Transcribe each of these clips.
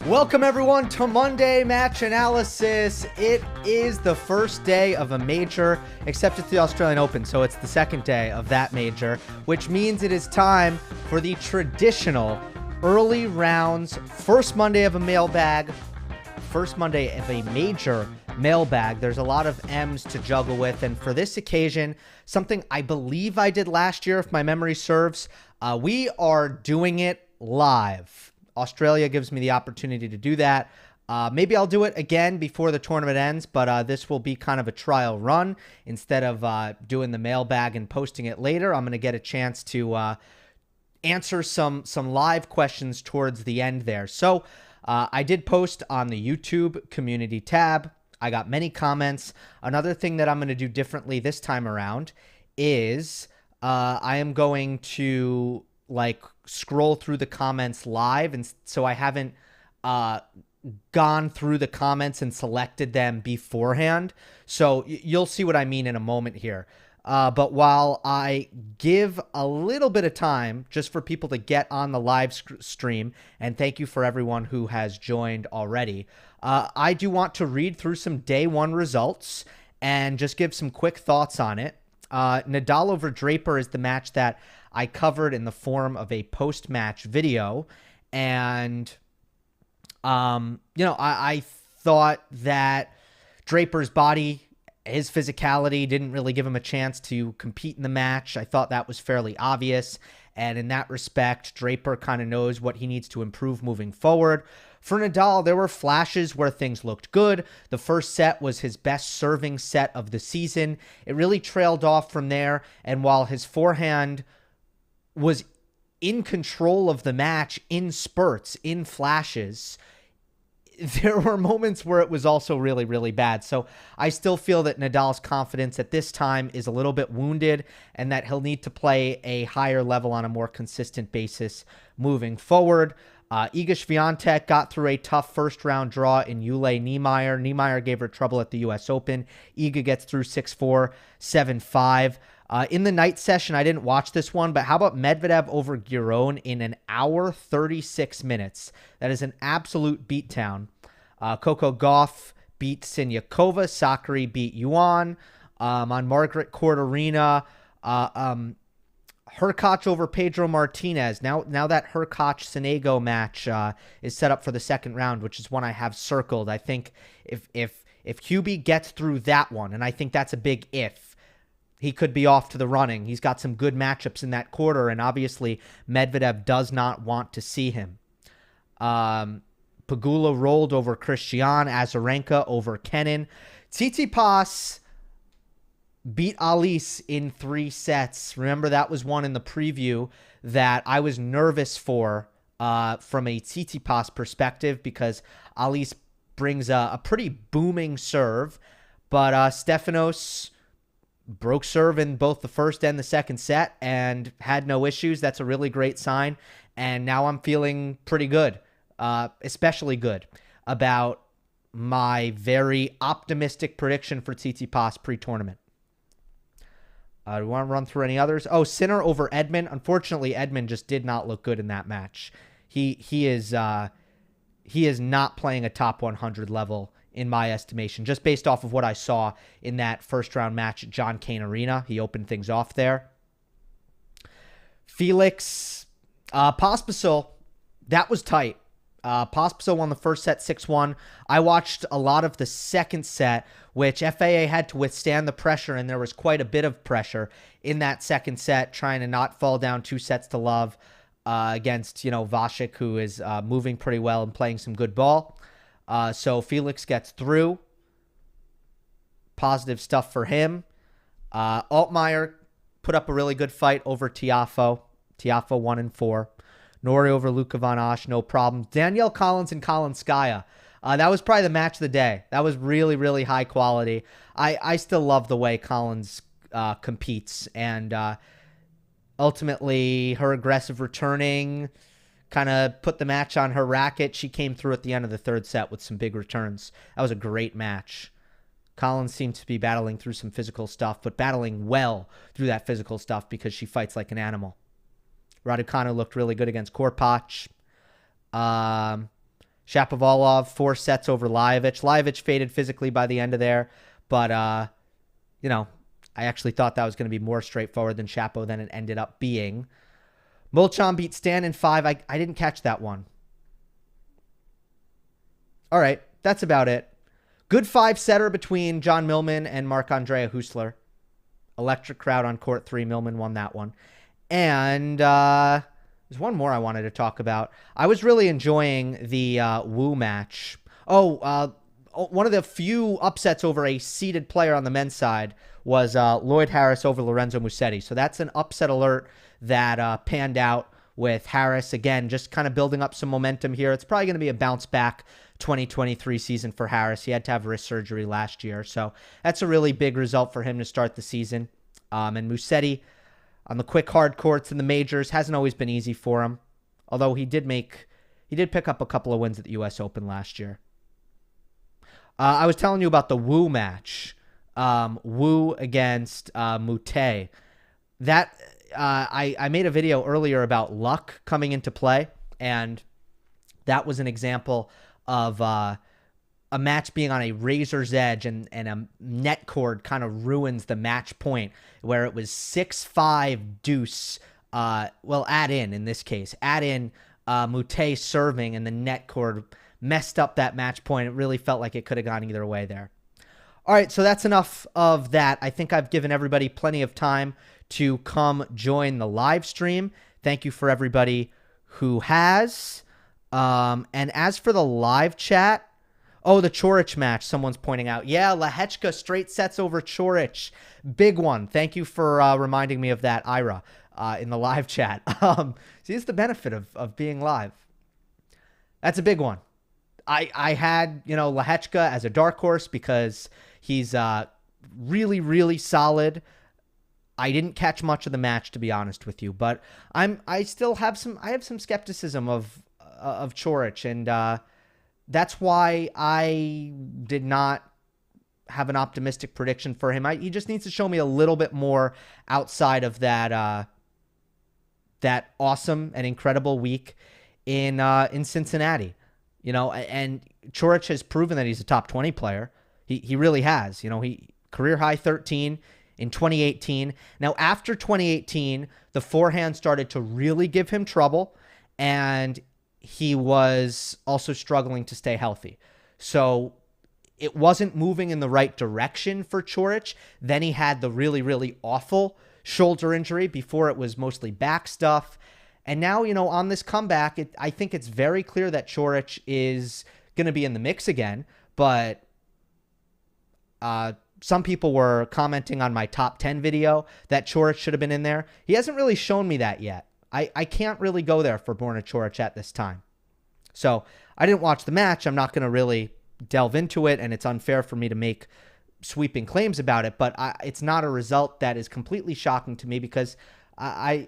Welcome everyone to Monday Match Analysis. It is the first day of a major, except it's the Australian Open, so it's the second day of that major, which means it is time for the traditional early rounds, first Monday of a mailbag, first Monday of a major mailbag. There's a lot of M's to juggle with, and for this occasion, something I believe I did last year, if my memory serves, we are doing it live. Australia gives me the opportunity to do that. Maybe I'll do it again before the tournament ends, but this will be kind of a trial run. Instead of doing the mailbag and posting it later, I'm going to get a chance to answer some live questions towards the end there. So I did post on the YouTube community tab. I got many comments. Another thing that I'm going to do differently this time around is I am going to scroll through the comments live, and so I haven't gone through the comments and selected them beforehand. So you'll see what I mean in a moment here. But while I give a little bit of time just for people to get on the live stream, and thank you for everyone who has joined already, I do want to read through some day one results and just give some quick thoughts on it. Nadal over Draper is the match that I covered in the form of a post-match video. And, I thought that Draper's body, his physicality didn't really give him a chance to compete in the match. I thought that was fairly obvious. And in that respect, Draper kind of knows what he needs to improve moving forward. For Nadal, there were flashes where things looked good. The first set was his best serving set of the season. It really trailed off from there. And while his forehand was in control of the match in spurts, in flashes, there were moments where it was also really, really bad. So I still feel that Nadal's confidence at this time is a little bit wounded and that he'll need to play a higher level on a more consistent basis moving forward. Iga Swiatek got through a tough first-round draw in Jule Niemeyer. Niemeyer gave her trouble at the U.S. Open. Iga gets through 6-4, 7-5. In the night session, I didn't watch this one, but how about Medvedev over Giron in an hour, 36 minutes? That is an absolute beatdown. Coco Gauff beat Siniakova. Sakari beat Yuan. On Margaret Court Arena, Hurkacz over Pedro Martinez. Now that Hurkacz-Sonego match is set up for the second round, which is one I have circled. I think if Hubie gets through that one, and I think that's a big if, he could be off to the running. He's got some good matchups in that quarter, and obviously Medvedev does not want to see him. Pegula rolled over Christian. Azarenka over Kenin. Tsitsipas beat Alice in 3 sets. Remember, that was one in the preview that I was nervous for from a Tsitsipas perspective because Alice brings a pretty booming serve, but Stefanos broke serve in both the first and the second set and had no issues. That's a really great sign. And now I'm feeling pretty good, especially good, about my very optimistic prediction for Tsitsipas pre-tournament. Do we want to run through any others? Oh, Sinner over Edmund. Unfortunately, Edmund just did not look good in that match. He is not playing a top 100 level in my estimation, just based off of what I saw in that first round match at John Cain Arena. He opened things off there. Felix Pospisil, that was tight. Pospisil won the first set 6-1. I watched a lot of the second set, which FAA had to withstand the pressure, and there was quite a bit of pressure in that second set, trying to not fall down 2-0 against, Vasek, who is moving pretty well and playing some good ball. So Felix gets through. Positive stuff for him. Altmaier put up a really good fight over Tiafoe. Tiafoe 1-4. Norrie over Luka Von Osh, no problem. Danielle Collins and Kalinskaya. That was probably the match of the day. That was really, really high quality. I still love the way Collins competes. And ultimately, her aggressive returning kind of put the match on her racket. She came through at the end of the third set with some big returns. That was a great match. Collins seems to be battling through some physical stuff, but battling well through that physical stuff because she fights like an animal. Raducanu looked really good against Korpach. Shapovalov, 4 sets over Lajovic. Lajovic faded physically by the end of there, but, I actually thought that was going to be more straightforward than Shapo than it ended up being. Molchan beat Stan in 5. I didn't catch that one. All right, that's about it. Good 5-setter between John Millman and Marc-Andre Hussler. Electric crowd on court 3. Millman won that one. And there's one more I wanted to talk about. I was really enjoying the Wu match. One of the few upsets over a seeded player on the men's side was Lloyd Harris over Lorenzo Musetti. So that's an upset alert that panned out with Harris. Again, just kind of building up some momentum here. It's probably going to be a bounce back 2023 season for Harris. He had to have wrist surgery last year. So that's a really big result for him to start the season. And Musetti on the quick hard courts in the majors hasn't always been easy for him. Although he did pick up a couple of wins at the U.S. Open last year. I was telling you about the Wu match. Wu against Mute. That I made a video earlier about luck coming into play, and that was an example of a match being on a razor's edge, and a net cord kind of ruins the match point, where it was 6-5 deuce. Add in this case. Add in Mute serving, and the net cord messed up that match point. It really felt like it could have gone either way there. All right, so that's enough of that. I think I've given everybody plenty of time to come join the live stream. Thank you for everybody who has. And as for the live chat, the Coric match, someone's pointing out. Yeah, Lehechka straight sets over Coric. Big one. Thank you for reminding me of that, Ira, in the live chat. See, it's the benefit of being live. That's a big one. I had, Lehechka as a dark horse because he's really, really solid. I didn't catch much of the match, to be honest with you, but I have some skepticism of Coric, and that's why I did not have an optimistic prediction for him. He just needs to show me a little bit more outside of that awesome and incredible week in Cincinnati. And Coric has proven that he's a top 20 player. He really has. He career high 13 in 2018. Now, after 2018, the forehand started to really give him trouble, and he was also struggling to stay healthy. So it wasn't moving in the right direction for Coric. Then he had the really, really awful shoulder injury. Before, it was mostly back stuff. And now, on this comeback, I think it's very clear that Coric is going to be in the mix again. But some people were commenting on my top 10 video that Coric should have been in there. He hasn't really shown me that yet. I can't really go there for Borna Coric at this time. So I didn't watch the match. I'm not going to really delve into it, and it's unfair for me to make sweeping claims about it. But it's not a result that is completely shocking to me, because I'm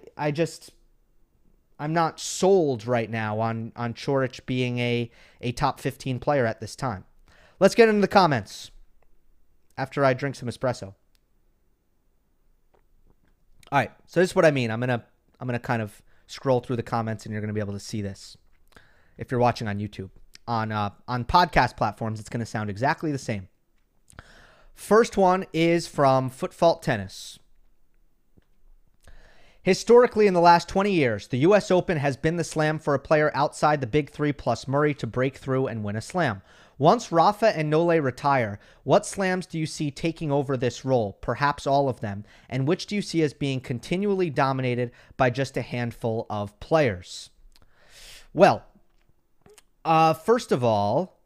not sold right now on Coric being a top 15 player at this time. Let's get into the comments after I drink some espresso. All right, so this is what I mean. I'm gonna kind of scroll through the comments, and you're gonna be able to see this if you're watching on YouTube. On podcast platforms, it's gonna sound exactly the same. First one is from Footfault Tennis. Historically, in the last 20 years, the U.S. Open has been the slam for a player outside the big three plus Murray to break through and win a slam. Once Rafa and Nole retire, what slams do you see taking over this role? Perhaps all of them. And which do you see as being continually dominated by just a handful of players? Well, first of all,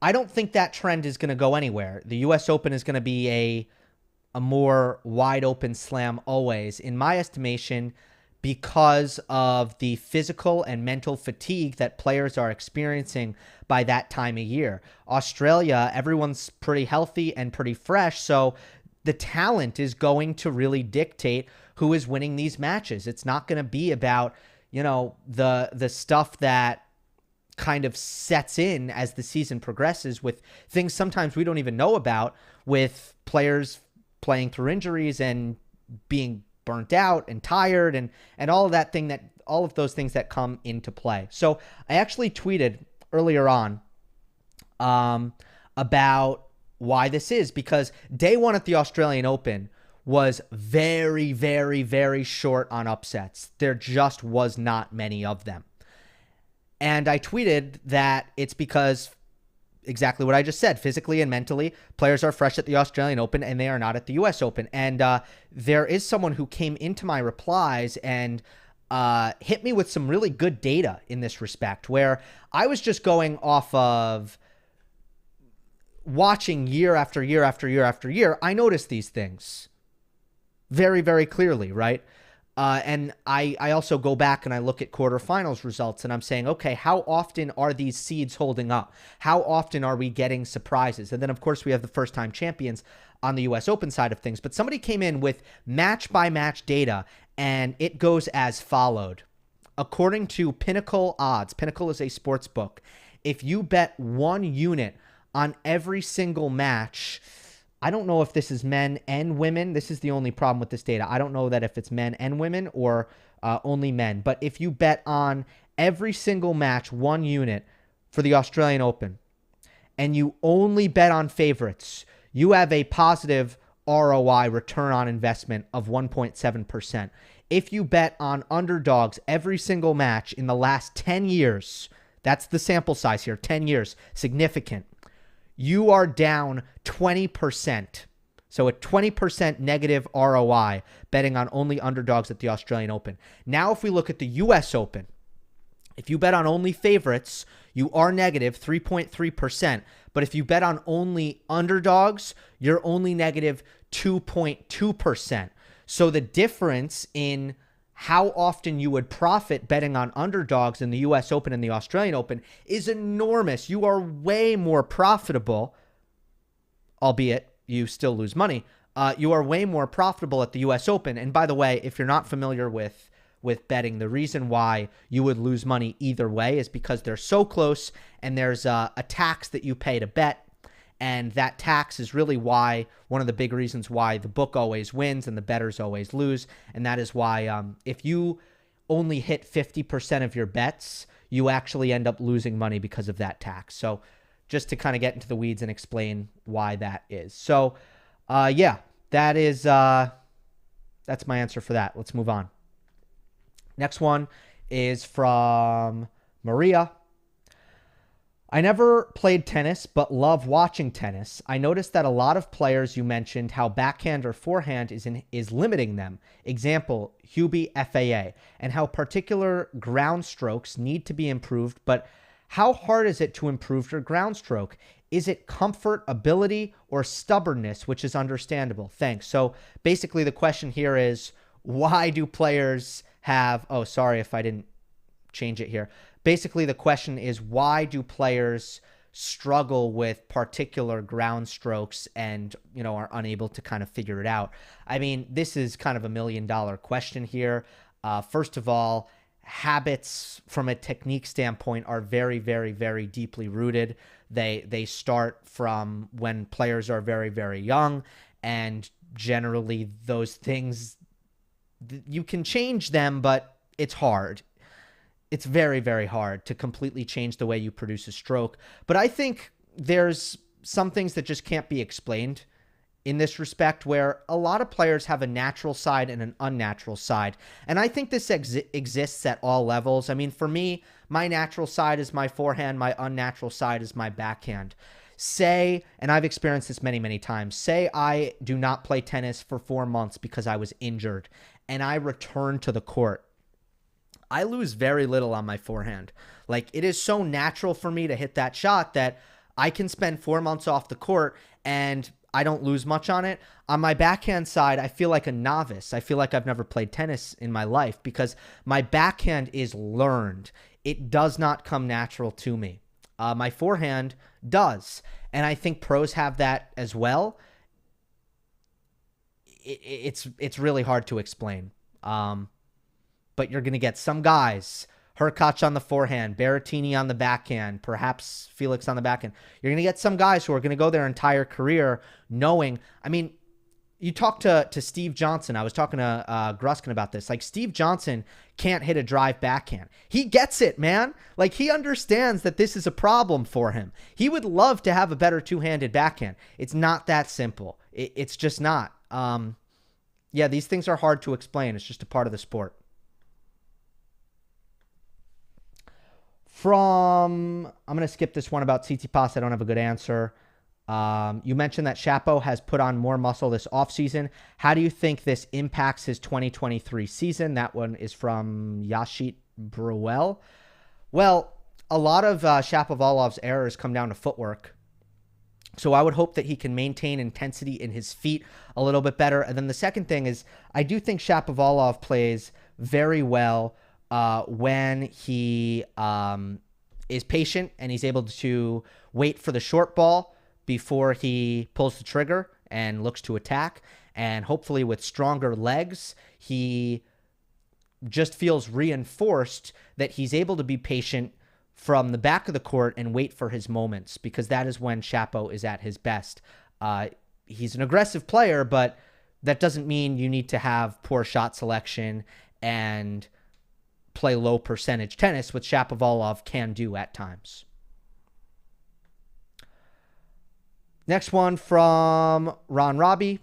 I don't think that trend is going to go anywhere. The U.S. Open is going to be a more wide open slam always, in my estimation, because of the physical and mental fatigue that players are experiencing by that time of year. Australia, everyone's pretty healthy and pretty fresh, so the talent is going to really dictate who is winning these matches. It's not going to be about, the stuff that kind of sets in as the season progresses, with things sometimes we don't even know about, with players playing through injuries and being burnt out and tired and all of those things that come into play. So I actually tweeted earlier on about why this is, because day one at the Australian Open was very, very, very short on upsets. There just was not many of them. And I tweeted that it's because exactly what I just said, physically and mentally, players are fresh at the Australian Open and they are not at the US Open. And there is someone who came into my replies and hit me with some really good data in this respect, where I was just going off of watching year after year after year after year. I noticed these things very, very clearly, right? And I also go back and I look at quarterfinals results and I'm saying, okay, how often are these seeds holding up? How often are we getting surprises? And then, of course, we have the first-time champions on the U.S. Open side of things. But somebody came in with match-by-match data, and it goes as followed. According to Pinnacle Odds, Pinnacle is a sports book, if you bet 1 unit on every single match, I don't know if this is men and women. This is the only problem with this data. I don't know that if it's men and women or only men. But if you bet on every single match 1 unit for the Australian Open and you only bet on favorites, you have a positive ROI, return on investment, of 1.7%. If you bet on underdogs every single match in the last 10 years, that's the sample size here, 10 years, significant, you are down 20%. So a 20% negative ROI betting on only underdogs at the Australian Open. Now, if we look at the US Open, if you bet on only favorites, you are negative 3.3%. But if you bet on only underdogs, you're only negative 2.2%. So the difference in how often you would profit betting on underdogs in the US Open and the Australian Open is enormous. You are way more profitable, albeit you still lose money. You are way more profitable at the US Open. And by the way, if you're not familiar with betting, the reason why you would lose money either way is because they're so close and there's a tax that you pay to bet. And that tax is really why, one of the big reasons why the book always wins and the bettors always lose. And that is why if you only hit 50% of your bets, you actually end up losing money because of that tax. So just to kind of get into the weeds and explain why that is. So yeah, that is that's my answer for that. Let's move on. Next one is from Maria. I never played tennis, but love watching tennis. I noticed that a lot of players you mentioned how backhand or forehand is limiting them. Example, Hubie FAA, and how particular ground strokes need to be improved. But how hard is it to improve your ground stroke? Is it comfort, ability, or stubbornness, which is understandable? Thanks. So basically the question here is, why do players have... Oh, sorry if I didn't change it here. Basically, the question is, why do players struggle with particular ground strokes and, are unable to kind of figure it out? I mean, this is kind of $1 million question here. First of all, habits from a technique standpoint are very, very, very deeply rooted. They start from when players are very, very young, and generally those things, you can change them, but it's hard. It's very, very hard to completely change the way you produce a stroke. But I think there's some things that just can't be explained in this respect, where a lot of players have a natural side and an unnatural side. And I think this exists at all levels. I mean, for me, my natural side is my forehand. My unnatural side is my backhand. Say, and I've experienced this many, many times, say I do not play tennis for 4 months because I was injured and I return to the court. I lose very little on my forehand. Like, it is so natural for me to hit that shot that I can spend 4 months off the court and I don't lose much on it. On my backhand side, I feel like a novice. I feel like I've never played tennis in my life because my backhand is learned. It does not come natural to me. My forehand does. And I think pros have that as well. It's really hard to explain. But you're going to get some guys, Hurkacz on the forehand, Berrettini on the backhand, perhaps Felix on the backhand. You're going to get some guys who are going to go their entire career knowing, I mean, you talk to Steve Johnson. I was talking to Gruskin about this. Like, Steve Johnson can't hit a drive backhand. He gets it, man. Like, he understands that this is a problem for him. He would love to have a better two-handed backhand. It's not that simple. It's just not. Yeah, these things are hard to explain. It's just a part of the sport. I'm going to skip this one about Tsitsipas. I don't have a good answer. You mentioned that Shapo has put on more muscle this offseason. How do you think this impacts his 2023 season? That one is from Yashit Bruel. Well, a lot of Shapovalov's errors come down to footwork. So I would hope that he can maintain intensity in his feet a little bit better. And then the second thing is, I do think Shapovalov plays very well when he is patient and he's able to wait for the short ball before he pulls the trigger and looks to attack. And hopefully with stronger legs, he just feels reinforced that he's able to be patient from the back of the court and wait for his moments, because that is when Shapo is at his best. He's an aggressive player, but that doesn't mean you need to have poor shot selection and play low percentage tennis, which Shapovalov can do at times. Next one from Ron Robbie.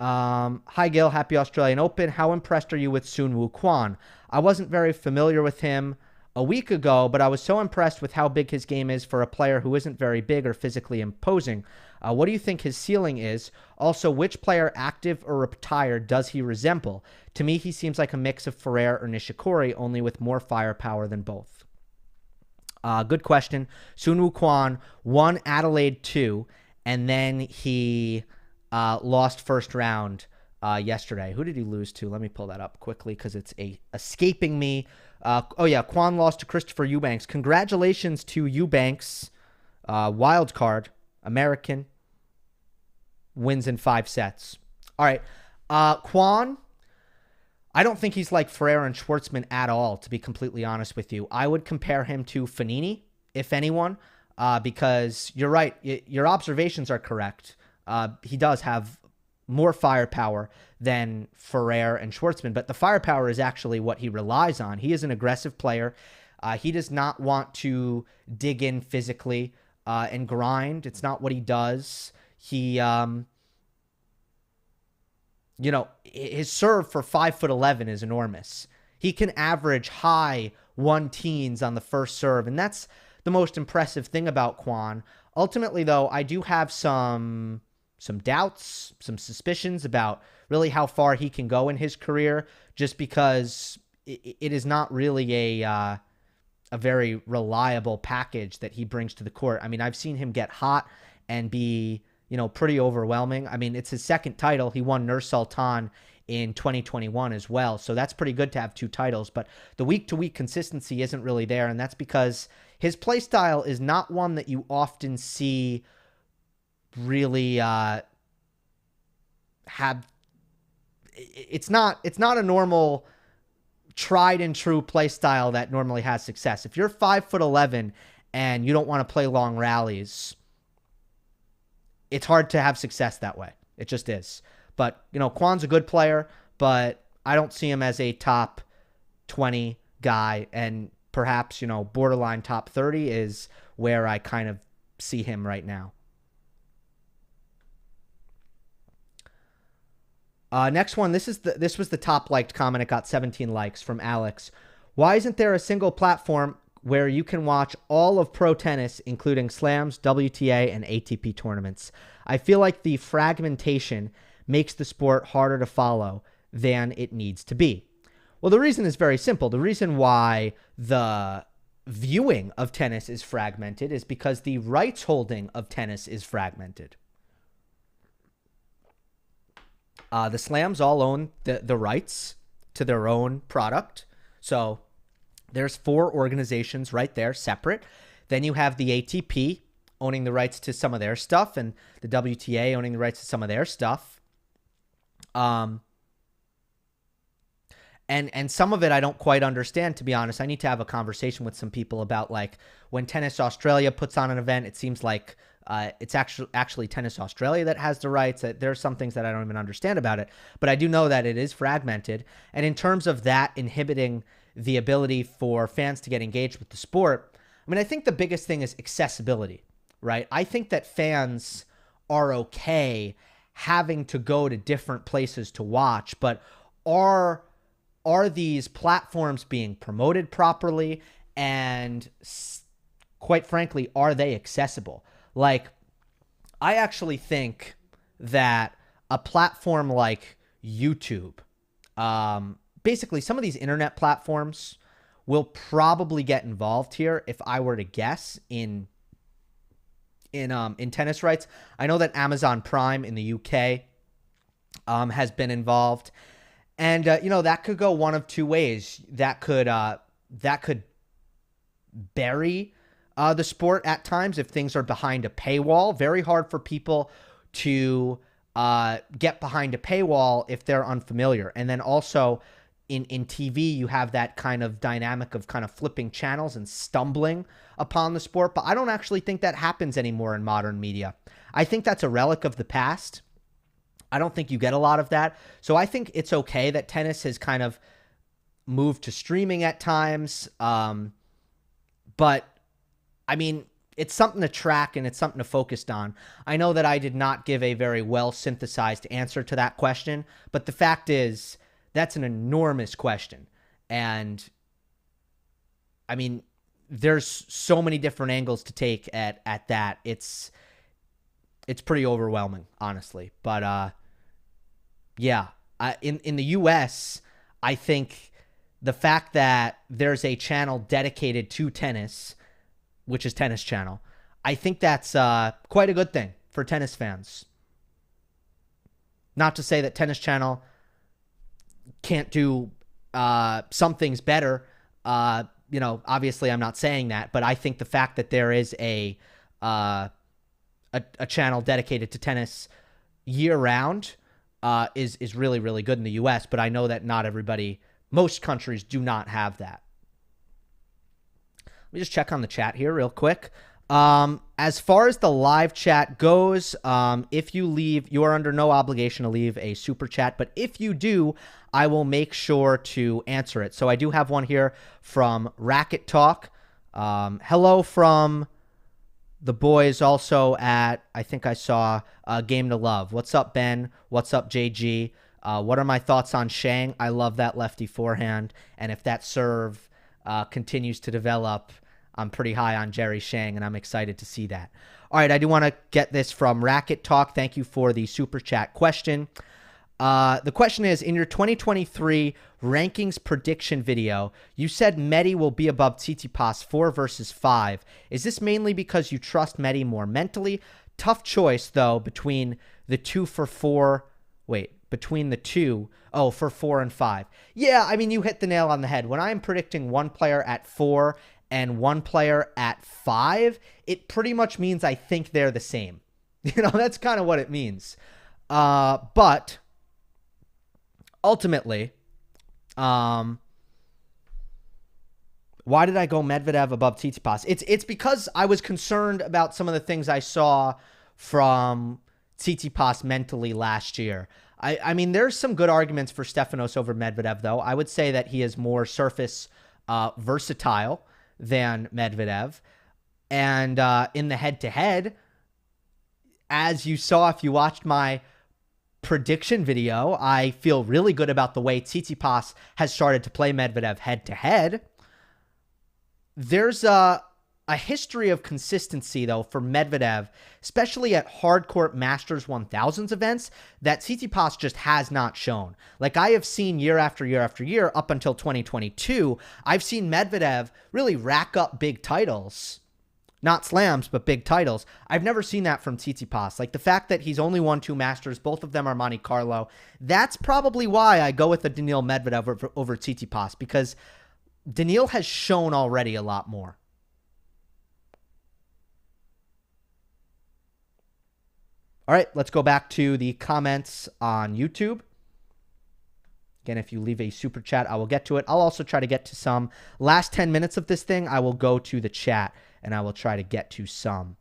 Hi, Gill. Happy Australian Open. How impressed are you with Sun Woo Kwon? I wasn't very familiar with him a week ago, but I was so impressed with how big his game is for a player who isn't very big or physically imposing. What do you think his ceiling is? Also, which player, active or retired, does he resemble? To me, he seems like a mix of Ferrer or Nishikori, only with more firepower than both. Good question. Sun Woo Kwon won Adelaide 2, and then he lost first round yesterday. Who did he lose to? Let me pull that up quickly because it's escaping me. Kwon lost to Christopher Eubanks. Congratulations to Eubanks. Wild card. American. Wins in 5 sets. All right. Kwon, I don't think he's like Ferrer and Schwartzman at all, to be completely honest with you. I would compare him to Fognini, if anyone, because you're right. Your observations are correct. He does have more firepower than Ferrer and Schwartzman, but the firepower is actually what he relies on. He is an aggressive player. He does not want to dig in physically and grind. It's not what he does. He, his serve for 5'11" is enormous. He can average high 1-teens on the first serve, and that's the most impressive thing about Kwon. Ultimately, though, I do have some doubts, some suspicions about really how far he can go in his career, just because it is not really a very reliable package that he brings to the court. I mean, I've seen him get hot and be, pretty overwhelming. I mean, it's his second title. He won Nur Sultan in 2021 as well. So that's pretty good to have 2 titles, but the week-to-week consistency isn't really there. And that's because his play style is not one that you often see really have. It's not a normal tried and true play style that normally has success. If you're 5'11" and you don't want to play long rallies, it's hard to have success that way. It just is. But, Kwon's a good player, but I don't see him as a top 20 guy, and perhaps, borderline top 30 is where I kind of see him right now. Next one, this was the top liked comment. It got 17 likes from Alex. Why isn't there a single platform where you can watch all of pro tennis, including slams, WTA, and ATP tournaments? I feel like the fragmentation makes the sport harder to follow than it needs to be. Well, the reason is very simple. The reason why the viewing of tennis is fragmented is because the rights holding of tennis is fragmented. The slams all own the rights to their own product. So there's 4 organizations right there, separate. Then you have the ATP owning the rights to some of their stuff, and the WTA owning the rights to some of their stuff. And And some of it I don't quite understand, to be honest. I need to have a conversation with some people about, like, when Tennis Australia puts on an event, it seems like it's actually Tennis Australia that has the rights. There are some things that I don't even understand about it, but I do know that it is fragmented. And in terms of that inhibiting the ability for fans to get engaged with the sport, I mean, I think the biggest thing is accessibility, right? I think that fans are okay having to go to different places to watch, but are these platforms being promoted properly? And quite frankly, are they accessible? Like, I actually think that a platform like YouTube, basically some of these internet platforms will probably get involved here, if I were to guess, in tennis rights. I know that Amazon Prime in the UK has been involved. And, that could go one of two ways. That could bury the sport at times if things are behind a paywall. Very hard for people to get behind a paywall if they're unfamiliar. And then also in TV, you have that kind of dynamic of kind of flipping channels and stumbling upon the sport. But I don't actually think that happens anymore in modern media. I think that's a relic of the past. I don't think you get a lot of that. So I think it's okay that tennis has kind of moved to streaming at times. But, I mean, it's something to track and it's something to focus on. I know that I did not give a very well-synthesized answer to that question, but the fact is that's an enormous question. And, I mean, there's so many different angles to take at that. It's pretty overwhelming, honestly. But, yeah, in the U.S., I think the fact that there's a channel dedicated to tennis, which is Tennis Channel, I think that's quite a good thing for tennis fans. Not to say that Tennis Channel can't do some things better. Obviously I'm not saying that, but I think the fact that there is a channel dedicated to tennis year round is really, really good in the U.S., but I know that not everybody, most countries do not have that. Let me just check on the chat here real quick. As far as the live chat goes, if you leave, you are under no obligation to leave a super chat, but if you do, I will make sure to answer it. So I do have one here from Racket Talk. Hello from the boys also at, I think I saw Game to Love. What's up, Ben? What's up, JG? What are my thoughts on Shang? I love that lefty forehand, and if that serve continues to develop, I'm pretty high on Jerry Shang, and I'm excited to see that. All right, I do want to get this from Racket Talk. Thank you for the super chat question. The question is, in your 2023 rankings prediction video, you said Medi will be above Tsitsipas 4 versus 5. Is this mainly because you trust Medi more mentally? Tough choice, though, between the two for 4. Wait, between the two. Oh, for 4 and 5. Yeah, I mean, you hit the nail on the head. When I'm predicting one player at 4 and one player at 5, it pretty much means I think they're the same. That's kind of what it means. But ultimately, why did I go Medvedev above Tsitsipas? It's because I was concerned about some of the things I saw from Tsitsipas mentally last year. I mean, there's some good arguments for Stefanos over Medvedev, though. I would say that he is more surface versatile than Medvedev. And in the head-to-head, as you saw if you watched my prediction video, I feel really good about the way Tsitsipas has started to play Medvedev head-to-head. There's a history of consistency, though, for Medvedev, especially at hardcourt Masters 1000s events, that Tsitsipas just has not shown. Like, I have seen year after year after year up until 2022, I've seen Medvedev really rack up big titles. Not slams, but big titles. I've never seen that from Tsitsipas. Like, the fact that he's only won 2 Masters, both of them are Monte Carlo, that's probably why I go with the Daniil Medvedev over Tsitsipas, because Daniil has shown already a lot more. All right, let's go back to the comments on YouTube. Again, if you leave a super chat, I will get to it. I'll also try to get to some. Last 10 minutes of this thing, I will go to the chat, and I will try to get to some.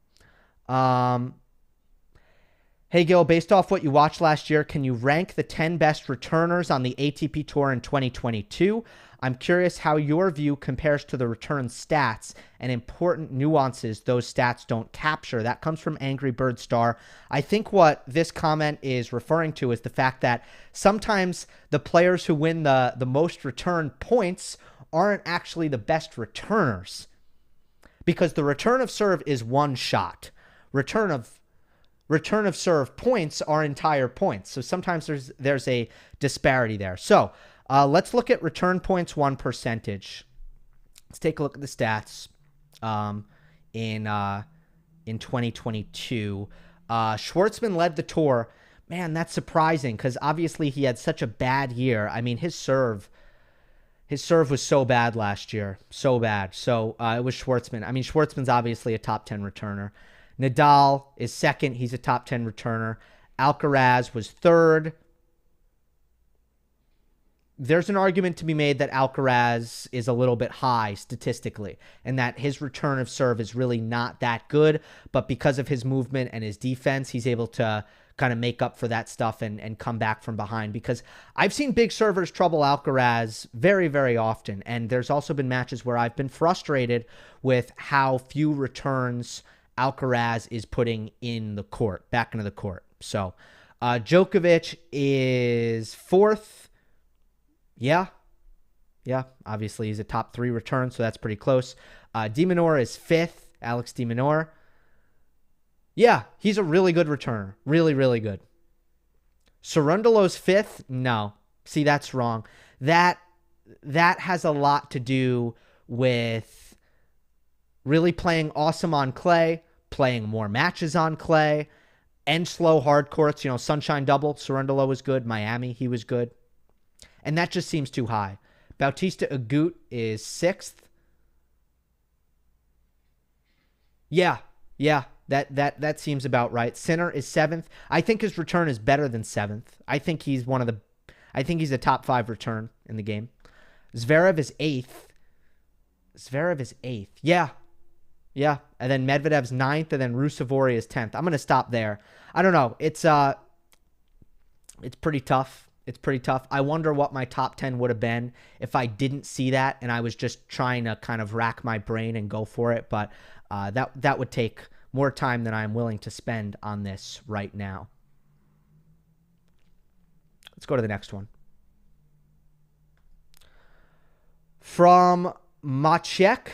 Hey, Gil, based off what you watched last year, can you rank the 10 best returners on the ATP Tour in 2022? I'm curious how your view compares to the return stats and important nuances those stats don't capture. That comes from Angry Bird Star. I think what this comment is referring to is the fact that sometimes the players who win the most return points aren't actually the best returners, because the return of serve is one shot. Return of serve points are entire points. So sometimes there's a disparity there. So let's look at return points won percentage. Let's take a look at the stats in 2022. Schwartzman led the tour. Man, that's surprising because obviously he had such a bad year. I mean, his serve was so bad last year. So bad. So it was Schwartzman. I mean, Schwartzman's obviously a top 10 returner. Nadal is second. He's a top 10 returner. Alcaraz was third. There's an argument to be made that Alcaraz is a little bit high statistically and that his return of serve is really not that good. But because of his movement and his defense, he's able to kind of make up for that stuff and come back from behind, because I've seen big servers trouble Alcaraz very, very often. And there's also been matches where I've been frustrated with how few returns Alcaraz is putting in the court, back into the court. So Djokovic is fourth. Yeah. Obviously, he's a top 3 return, so that's pretty close. De Minaur is fifth. Alex de Minaur. Yeah, he's a really good returner. Really, really good. Cerundolo's fifth? No. See, that's wrong. That has a lot to do with really playing awesome on clay, playing more matches on clay, and slow hard courts. You know, Sunshine Double, Cerundolo was good. Miami, he was good. And that just seems too high. Bautista Agut is sixth. Yeah, that seems about right. Sinner is seventh. I think his return is better than seventh. I think he's a top 5 return in the game. Zverev is eighth. Yeah. And then Medvedev's ninth, and then Ruusuvuori is 10th. I'm going to stop there. I don't know. It's pretty tough. I wonder what my top 10 would have been if I didn't see that and I was just trying to kind of rack my brain and go for it. But that would take more time than I'm willing to spend on this right now. Let's go to the next one. From Maciek.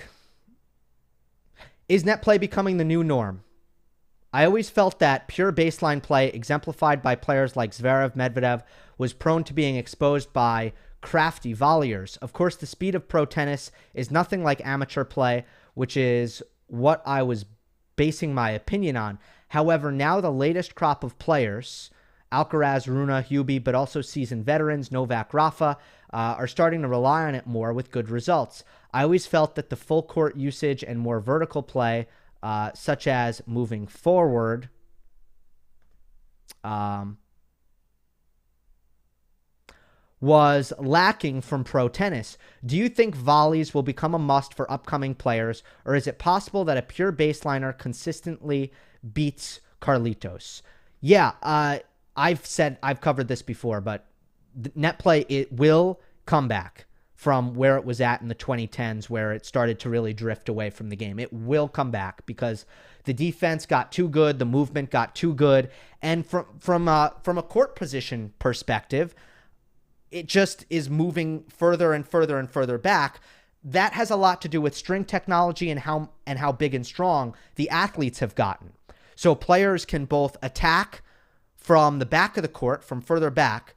Is net play becoming the new norm? I always felt that pure baseline play, exemplified by players like Zverev, Medvedev, was prone to being exposed by crafty volleyers. Of course, the speed of pro tennis is nothing like amateur play, which is what I was basing my opinion on. However, now the latest crop of players, Alcaraz, Rune, Hubie, but also seasoned veterans, Novak, Rafa, are starting to rely on it more with good results. I always felt that the full court usage and more vertical play, such as moving forward, was lacking from pro tennis. Do you think volleys will become a must for upcoming players, or is it possible that a pure baseliner consistently beats Carlitos? Yeah, I've covered this before, but net play, it will come back from where it was at in the 2010s, where it started to really drift away from the game. It will come back because the defense got too good, the movement got too good, and from a court position perspective, it just is moving further and further and further back. That has a lot to do with string technology and how big and strong the athletes have gotten. So players can both attack from the back of the court, from further back.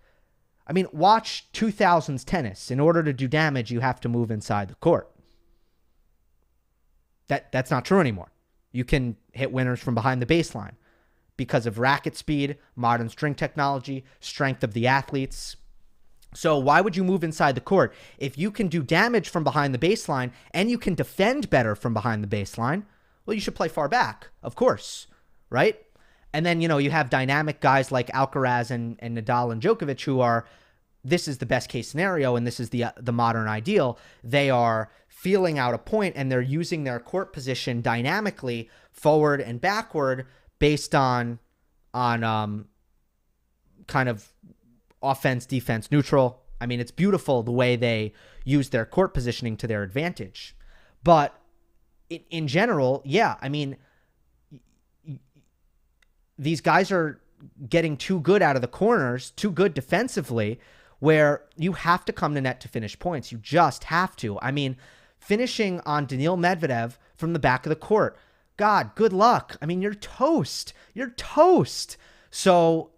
I mean, watch 2000s tennis. In order to do damage, you have to move inside the court. That's not true anymore. You can hit winners from behind the baseline because of racket speed, modern string technology, strength of the athletes. So why would you move inside the court? If you can do damage from behind the baseline and you can defend better from behind the baseline, well, you should play far back, of course, right? And then, you have dynamic guys like Alcaraz and Nadal and Djokovic who are this is the best case scenario and this is the modern ideal. They are feeling out a point and they're using their court position dynamically forward and backward based on kind of offense, defense, neutral. I mean, it's beautiful the way they use their court positioning to their advantage. But in general, yeah, I mean, these guys are getting too good out of the corners, too good defensively, where you have to come to net to finish points. You just have to. I mean, finishing on Daniil Medvedev from the back of the court, God, good luck. I mean, you're toast. You're toast. So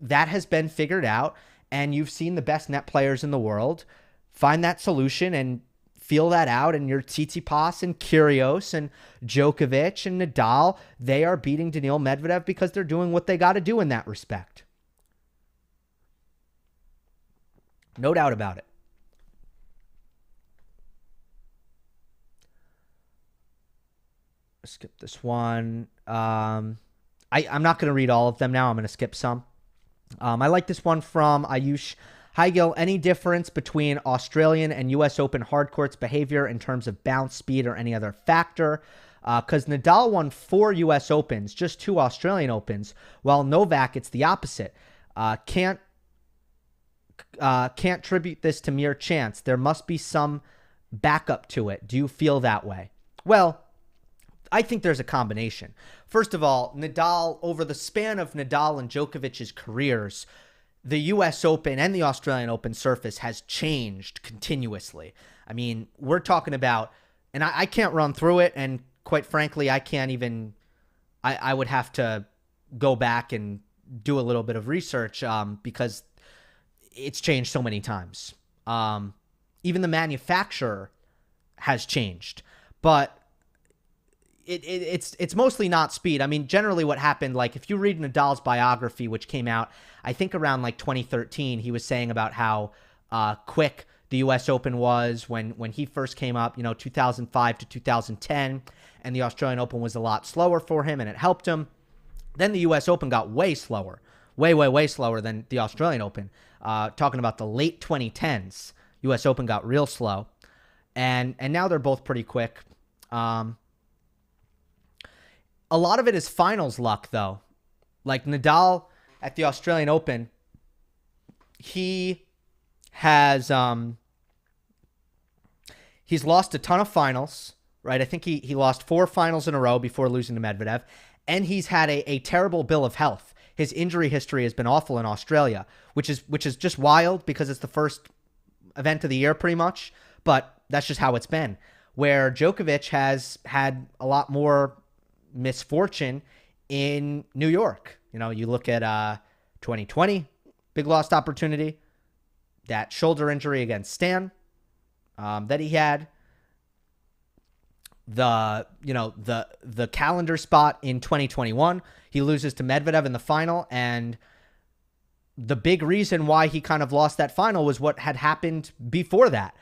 that has been figured out, and you've seen the best net players in the world find that solution and feel that out, and your Tsitsipas and Kyrgios and Djokovic and Nadal, they are beating Daniil Medvedev because they're doing what they got to do in that respect. No doubt about it. Skip this one. I'm not going to read all of them now. I'm going to skip some. I like this one from Ayush. Hi, Gill. Any difference between Australian and U.S. Open hard courts behavior in terms of bounce speed or any other factor? Because Nadal won 4 U.S. Opens, just 2 Australian Opens, while Novak, it's the opposite. Can't attribute this to mere chance. There must be some backup to it. Do you feel that way? Well, I think there's a combination. First of all, Nadal, over the span of Nadal and Djokovic's careers, the U.S. Open and the Australian Open surface has changed continuously. I mean, we're talking about, and I can't run through it, and quite frankly, I can't even, I would have to go back and do a little bit of research because it's changed so many times. Even the manufacturer has changed, but it's mostly not speed. I mean, generally what happened, like if you read Nadal's biography, which came out, I think around like 2013, he was saying about how quick the U.S. Open was when he first came up, 2005 to 2010, and the Australian Open was a lot slower for him, and it helped him. Then the U.S. Open got way slower, way slower than the Australian Open. Talking about the late 2010s, U.S. Open got real slow, and now they're both pretty quick. A lot of it is finals luck, though. Like Nadal at the Australian Open, he has he's lost a ton of finals, right? I think he lost 4 finals in a row before losing to Medvedev, and he's had a terrible bill of health. His injury history has been awful in Australia, which is just wild because it's the first event of the year pretty much, but that's just how it's been. Where Djokovic has had a lot more misfortune in New York. You look at 2020, big lost opportunity, that shoulder injury against Stan that he had, the calendar spot in 2021, he loses to Medvedev in the final, and the big reason why he kind of lost that final was what had happened before that.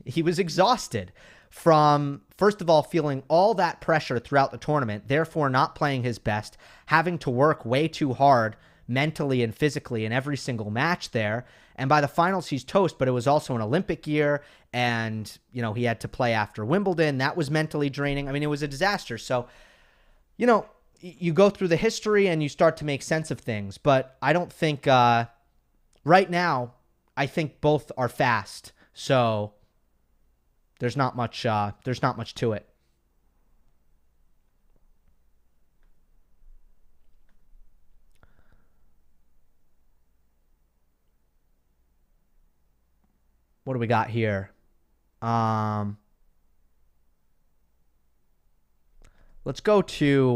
He was exhausted from, first of all, feeling all that pressure throughout the tournament, therefore not playing his best, having to work way too hard mentally and physically in every single match there. And by the finals, he's toast, but it was also an Olympic year, and, he had to play after Wimbledon. That was mentally draining. I mean, it was a disaster. So, you go through the history and you start to make sense of things, but I don't think, right now, I think both are fast. So there's not much to it. What do we got here? Let's go to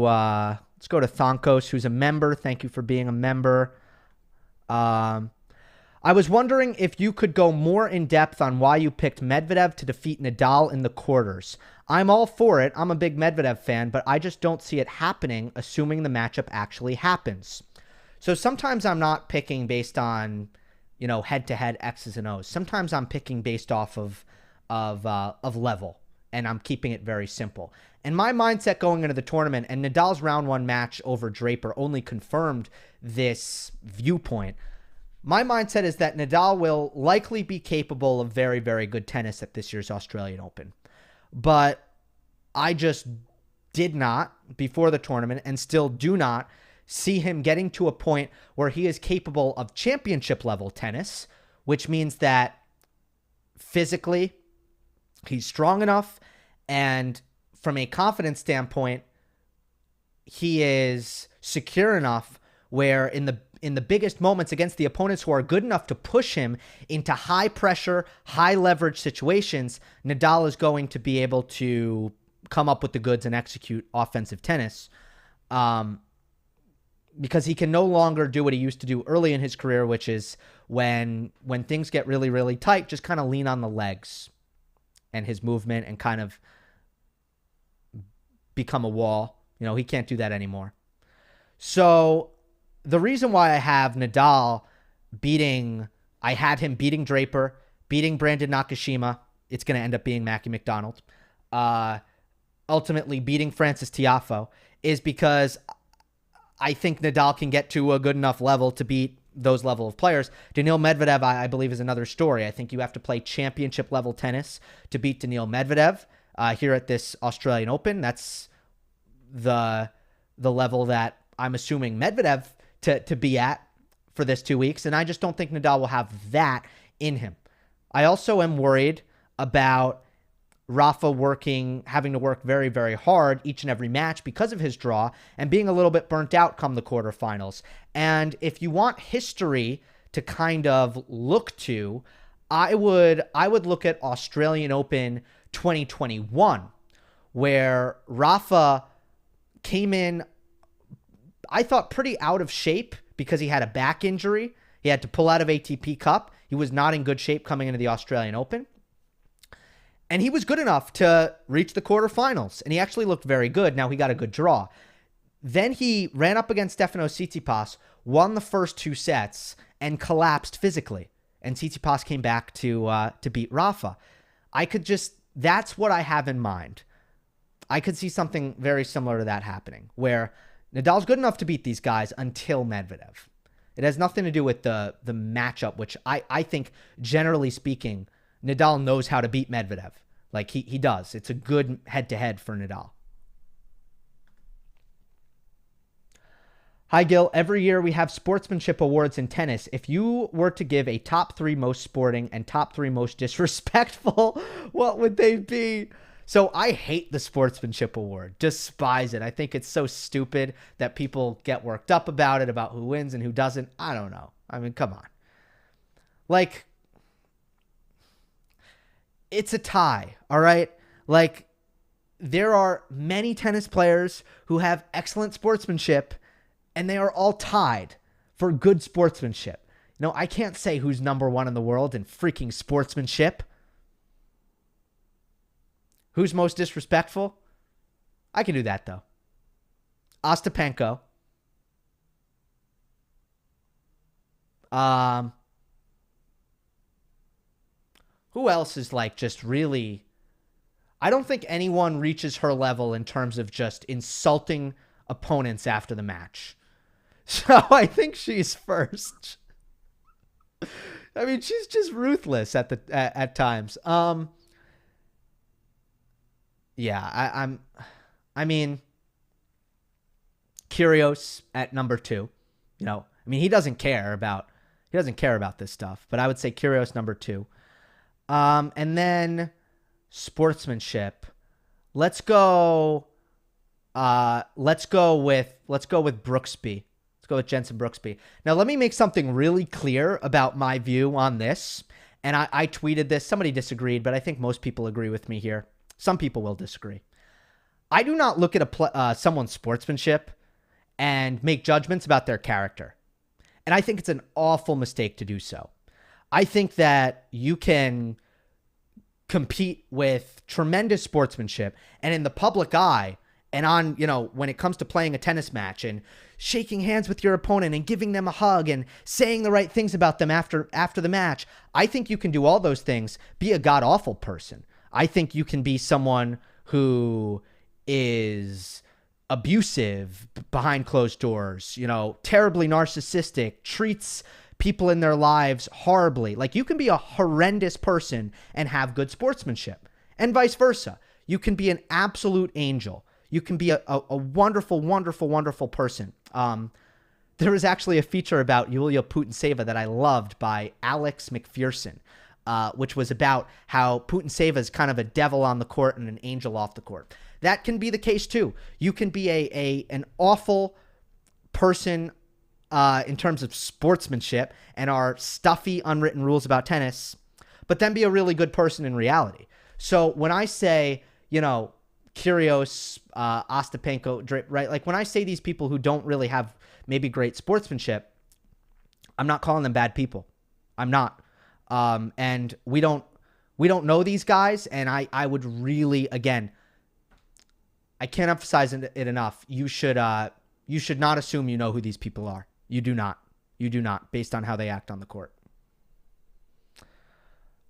Thankos, who's a member. Thank you for being a member. I was wondering if you could go more in depth on why you picked Medvedev to defeat Nadal in the quarters. I'm all for it. I'm a big Medvedev fan, but I just don't see it happening, assuming the matchup actually happens. So sometimes I'm not picking based on, head-to-head X's and O's. Sometimes I'm picking based off of level, and I'm keeping it very simple. And my mindset going into the tournament, and Nadal's round 1 match over Draper only confirmed this viewpoint. My mindset is that Nadal will likely be capable of very, very good tennis at this year's Australian Open. But I just did not before the tournament and still do not see him getting to a point where he is capable of championship level tennis, which means that physically he's strong enough, and from a confidence standpoint, he is secure enough where in the biggest moments against the opponents who are good enough to push him into high pressure, high leverage situations, Nadal is going to be able to come up with the goods and execute offensive tennis. Because he can no longer do what he used to do early in his career, which is when things get really, really tight, just kind of lean on the legs and his movement and kind of become a wall. He can't do that anymore. So the reason why I have Nadal I had him beating Draper, beating Brandon Nakashima. It's going to end up being Mackie McDonald. Ultimately beating Francis Tiafoe is because I think Nadal can get to a good enough level to beat those level of players. Daniil Medvedev, I believe, is another story. I think you have to play championship level tennis to beat Daniil Medvedev here at this Australian Open. That's the level that I'm assuming Medvedev to be at for this 2 weeks, and I just don't think Nadal will have that in him. I also am worried about Rafa having to work very, very hard each and every match because of his draw and being a little bit burnt out come the quarterfinals. And if you want history to kind of look to, I would look at Australian Open 2021, where Rafa came in, I thought, pretty out of shape because he had a back injury. He had to pull out of ATP Cup. He was not in good shape coming into the Australian Open. And he was good enough to reach the quarterfinals, and he actually looked very good. Now he got a good draw. Then he ran up against Stefanos Tsitsipas, won the first 2 sets, and collapsed physically. And Tsitsipas came back to beat Rafa. That's what I have in mind. I could see something very similar to that happening, where Nadal's good enough to beat these guys until Medvedev. It has nothing to do with the matchup, which I think, generally speaking, Nadal knows how to beat Medvedev. Like, he does. It's a good head-to-head for Nadal. Hi, Gill. Every year we have sportsmanship awards in tennis. If you were to give a top 3 most sporting and top 3 most disrespectful, what would they be? So I hate the sportsmanship award. Despise it. I think it's so stupid that people get worked up about it, about who wins and who doesn't. I don't know. I mean, come on. Like, it's a tie, all right? Like, there are many tennis players who have excellent sportsmanship, and they are all tied for good sportsmanship. I can't say who's number 1 in the world in freaking sportsmanship. Who's most disrespectful? I can do that, though. Ostapenko. Who else is like just really... I don't think anyone reaches her level in terms of just insulting opponents after the match. So I think she's first. I mean, she's just ruthless at times. Yeah, I mean, Kyrgios at number 2. He doesn't care about this stuff, but I would say Kyrgios number 2. And then sportsmanship. Let's go with Brooksby. Let's go with Jensen Brooksby. Now, let me make something really clear about my view on this. And I tweeted this. Somebody disagreed, but I think most people agree with me here. Some people will disagree. I do not look at someone's sportsmanship and make judgments about their character. And I think it's an awful mistake to do so. I think that you can compete with tremendous sportsmanship and in the public eye and on, when it comes to playing a tennis match and shaking hands with your opponent and giving them a hug and saying the right things about them after the match. I think you can do all those things, be a god-awful person. I think you can be someone who is abusive behind closed doors, terribly narcissistic, treats people in their lives horribly. Like, you can be a horrendous person and have good sportsmanship, and vice versa. You can be an absolute angel. You can be a wonderful, wonderful, wonderful person. There was actually a feature about Yulia Putintseva that I loved by Alex McPherson, which was about how Putintseva is kind of a devil on the court and an angel off the court. That can be the case too. You can be an awful person in terms of sportsmanship and our stuffy, unwritten rules about tennis, but then be a really good person in reality. So when I say, Kyrgios, Ostapenko, right? Like, when I say these people who don't really have maybe great sportsmanship, I'm not calling them bad people. I'm not. And we don't know these guys. And I would really, again, I can't emphasize it enough. You should not assume you know who these people are. You do not. You do not, based on how they act on the court.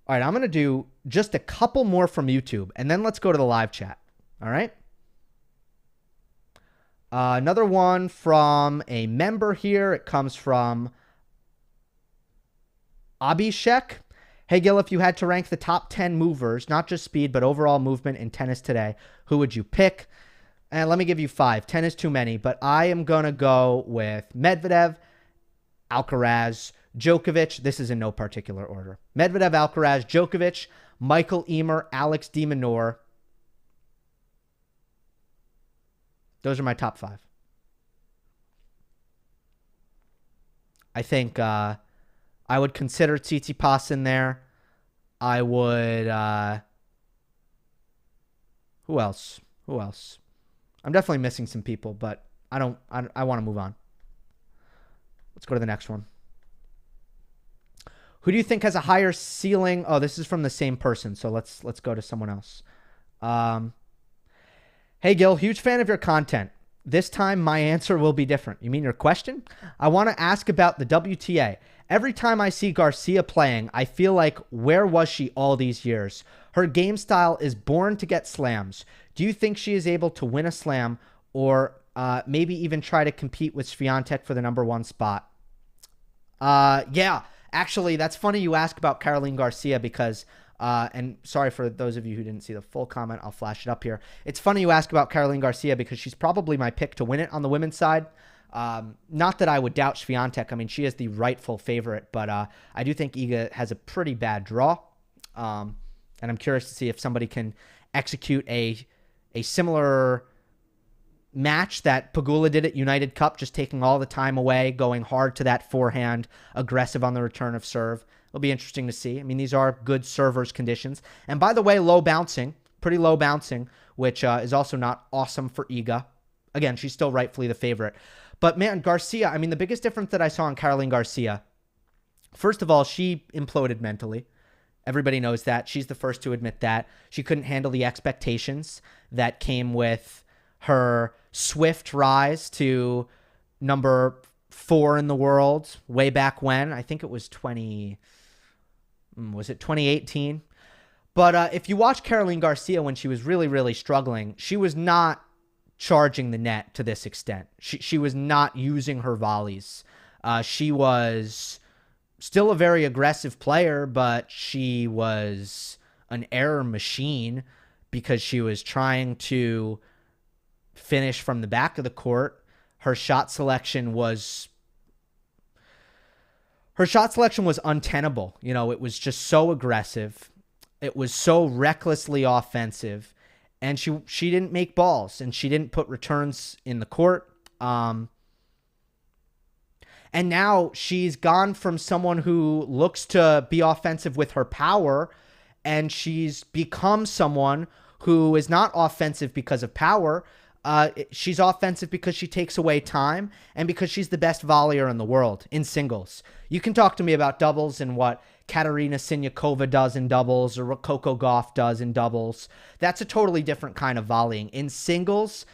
All right, I'm going to do just a couple more from YouTube, and then let's go to the live chat. All right? Another one from a member here. It comes from Abhishek. Hey, Gill, if you had to rank the top 10 movers, not just speed, but overall movement in tennis today, who would you pick? And let me give you 5. 10 is too many, but I am going to go with Medvedev, Alcaraz, Djokovic. This is in no particular order. Medvedev, Alcaraz, Djokovic, Michael Emer, Alex de Minaur. Those are my top 5. I think I would consider Tsitsipas in there. I would... Who else? I'm definitely missing some people, but I want to move on. Let's go to the next one. Who do you think has a higher ceiling? Oh, this is from the same person, so let's go to someone else. Hey, Gil, huge fan of your content. This time, my answer will be different. You mean your question? I want to ask about the WTA. Every time I see Garcia playing, I feel like, where was she all these years? Her game style is born to get slams. Do you think she is able to win a slam or maybe even try to compete with Swiatek for the #1 spot? Yeah, actually, that's funny you ask about Caroline Garcia because, and sorry for those of you who didn't see the full comment, I'll flash it up here. It's funny you ask about Caroline Garcia because she's probably my pick to win it on the women's side. Not that I would doubt Swiatek. I mean, she is the rightful favorite, but I do think Iga has a pretty bad draw. And I'm curious to see if somebody can execute a similar match that Pegula did at United Cup, just taking all the time away, going hard to that forehand, aggressive on the return of serve. It'll be interesting to see. I mean, these are good servers conditions. And by the way, low bouncing, pretty low bouncing, which is also not awesome for Iga. Again, she's still rightfully the favorite. But man, Garcia, I mean, the biggest difference that I saw in Caroline Garcia, first of all, she imploded mentally. Everybody knows that. She's the first to admit that. She couldn't handle the expectations that came with her swift rise to number 4 in the world way back when. I think it was 2018? But if you watch Caroline Garcia when she was really, really struggling, she was not charging the net to this extent. She was not using her volleys. She was still a very aggressive player, but she was an error machine because she was trying to finish from the back of the court. Her shot selection was untenable. You know, it was just so aggressive. It was so recklessly offensive. And she didn't make balls, and she didn't put returns in the court. And now she's gone from someone who looks to be offensive with her power, and she's become someone who is not offensive because of power. She's offensive because she takes away time and because she's the best volleyer in the world in singles. You can talk to me about doubles and what Katerina Siniakova does in doubles or what Coco Gauff does in doubles. That's a totally different kind of volleying. In singles,